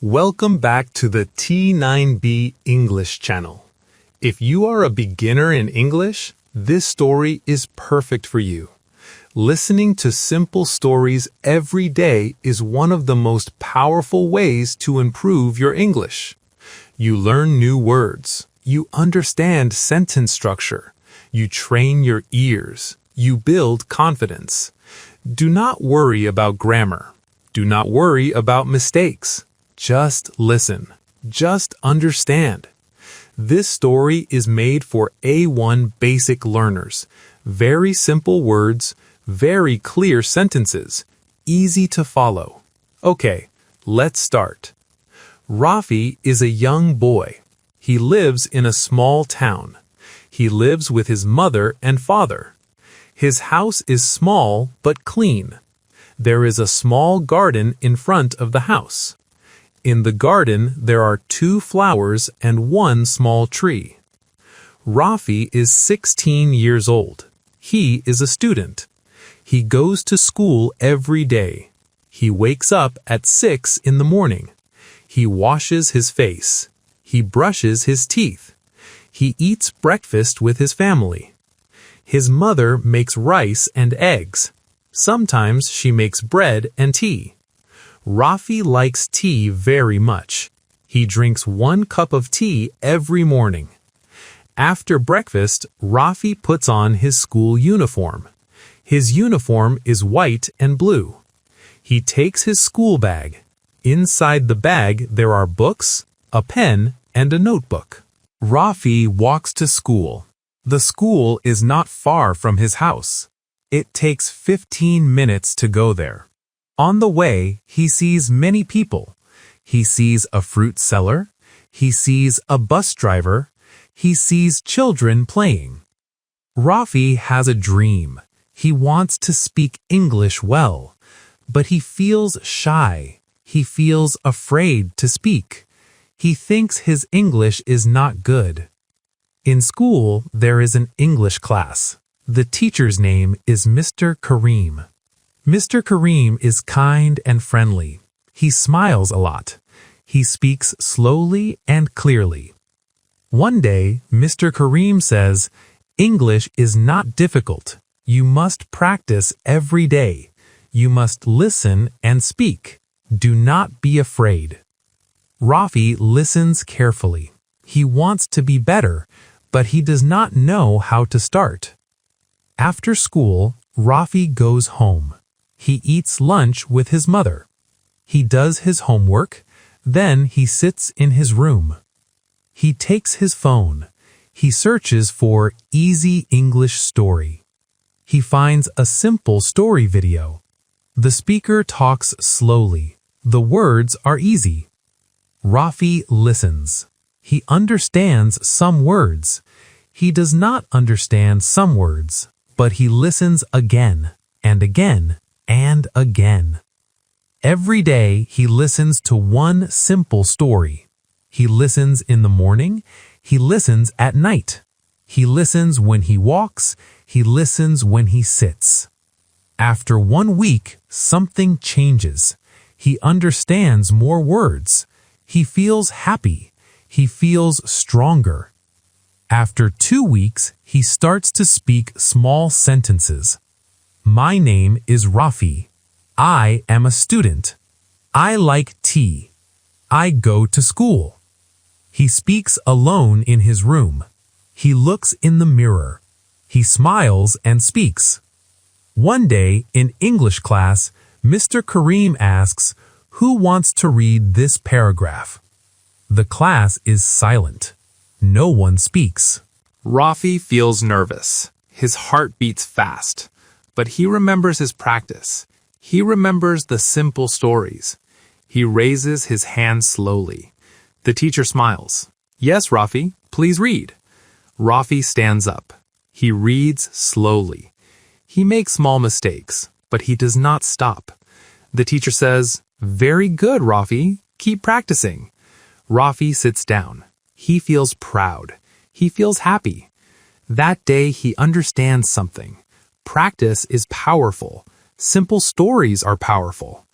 Welcome back to the T9B English channel. If you are a beginner in English, this story is perfect for you. Listening to simple stories every day is one of the most powerful ways to improve your English. You learn new words. You understand sentence structure. You train your ears. You build confidence. Do not worry about grammar. Do not worry about mistakes. Just listen. Just understand. This story is made for A1 basic learners. Very simple words, very clear sentences, easy to follow. Okay, let's start. Rafi is a young boy. He lives in a small town. He lives with his mother and father. His house is small but clean. There is a small garden in front of the house. In the garden, there are 2 flowers and 1 small tree. Rafi is 16 years old. He is a student. He goes to school every day. He wakes up at 6 in the morning. He washes his face. He brushes his teeth. He eats breakfast with his family. His mother makes rice and eggs. Sometimes she makes bread and tea. Rafi likes tea very much. He drinks 1 cup of tea every morning. After breakfast, Rafi puts on his school uniform. His uniform is white and blue. He takes his school bag. Inside the bag there are books, a pen, and a notebook. Rafi walks to school. The school is not far from his house. It takes 15 minutes to go there. On the way, he sees many people. He sees a fruit seller. He sees a bus driver. He sees children playing. Rafi has a dream. He wants to speak English well, but he feels shy. He feels afraid to speak. He thinks his English is not good. In school, there is an English class. The teacher's name is Mr. Kareem. Mr. Kareem is kind and friendly. He smiles a lot. He speaks slowly and clearly. One day, Mr. Kareem says, "English is not difficult. You must practice every day. You must listen and speak. Do not be afraid." Rafi listens carefully. He wants to be better, but he does not know how to start. After school, Rafi goes home. He eats lunch with his mother. He does his homework. Then he sits in his room. He takes his phone. He searches for easy English story. He finds a simple story video. The speaker talks slowly. The words are easy. Rafi listens. He understands some words. He does not understand some words, but he listens again and again and again. Every day he listens to one simple story. He listens in the morning. He listens at night. He listens when he walks. He listens when he sits. After 1 week, something changes. He understands more words. He feels happy. He feels stronger. After 2 weeks, he starts to speak small sentences. My name is Rafi. I am a student. I like tea. I go to school. He speaks alone in his room. He looks in the mirror. He smiles and speaks. One day, in English class, Mr. Kareem asks, "Who wants to read this paragraph?" The class is silent. No one speaks. Rafi feels nervous. His heart beats fast. But he remembers his practice. He remembers the simple stories. He raises his hand slowly. The teacher smiles. "Yes, Rafi, please read." Rafi stands up. He reads slowly. He makes small mistakes, but he does not stop. The teacher says, "Very good, Rafi. Keep practicing." Rafi sits down. He feels proud. He feels happy. That day he understands something. Practice is powerful. Simple stories are powerful.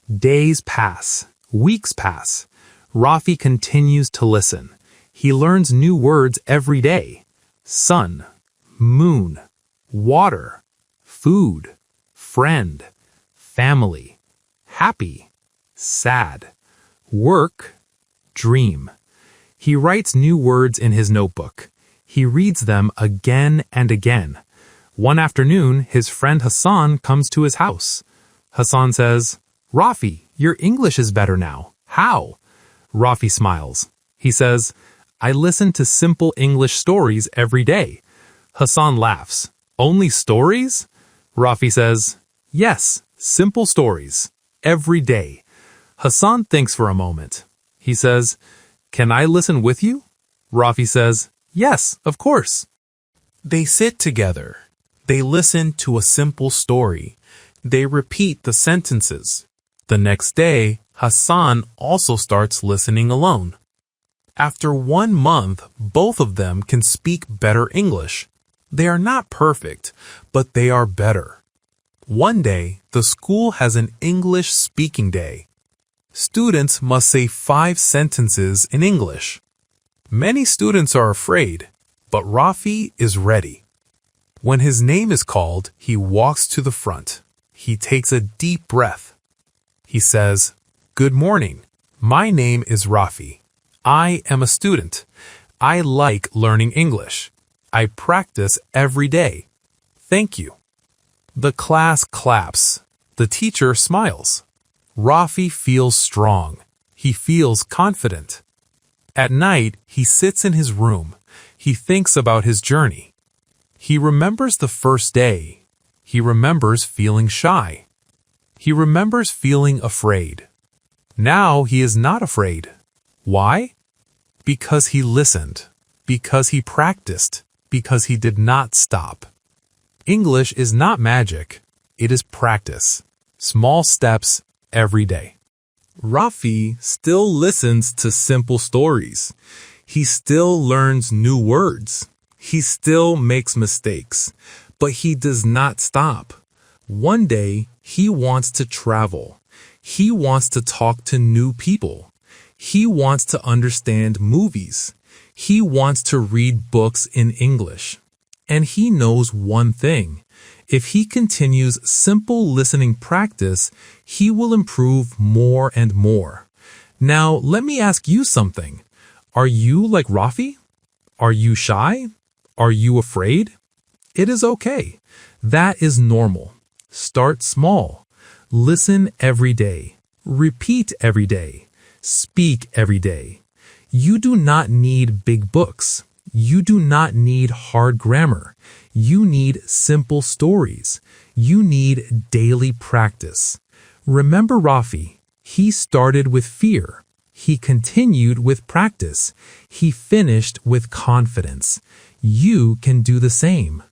Days pass. Weeks pass. Rafi continues to listen. He learns new words every day. Sun, moon, water, food, friend, family, happy, sad, work, dream. He writes new words in his notebook. He reads them again and again. One afternoon, his friend Hassan comes to his house. Hassan says, "Rafi, your English is better now. How?" Rafi smiles. He says, "I listen to simple English stories every day." Hassan laughs. "Only stories?" Rafi says, "Yes, simple stories. Every day." Hassan thinks for a moment. He says, "Can I listen with you?" Rafi says, "Yes, of course." They sit together. They listen to a simple story. They repeat the sentences. The next day, Hassan also starts listening alone. After 1 month, both of them can speak better English. They are not perfect, but they are better. One day, the school has an English speaking day. Students must say 5 sentences in English. Many students are afraid, but Rafi is ready. When his name is called, he walks to the front. He takes a deep breath. He says, "Good morning. My name is Rafi. I am a student. I like learning English. I practice every day. Thank you." The class claps. The teacher smiles. Rafi feels strong. He feels confident. At night, he sits in his room. He thinks about his journey. He remembers the first day. He remembers feeling shy. He remembers feeling afraid. Now he is not afraid. Why? Because he listened. Because he practiced. Because he did not stop. English is not magic. It is practice. Small steps every day. Rafi still listens to simple stories. He still learns new words. He still makes mistakes. But he does not stop. One day, he wants to travel. He wants to talk to new people. He wants to understand movies. He wants to read books in English. And he knows one thing. If he continues simple listening practice, he will improve more and more. Now, let me ask you something. Are you like Rafi? Are you shy? Are you afraid? It is okay. That is normal. Start small. Listen every day. Repeat every day. Speak every day. You do not need big books. You do not need hard grammar. You need simple stories. You need daily practice. Remember Rafi. He started with fear. He continued with practice. He finished with confidence. You can do the same.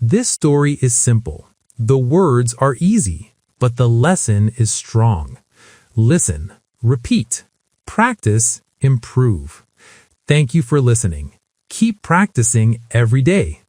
This story is simple. The words are easy, but the lesson is strong. Listen, repeat, practice, improve. Thank you for listening. Keep practicing every day.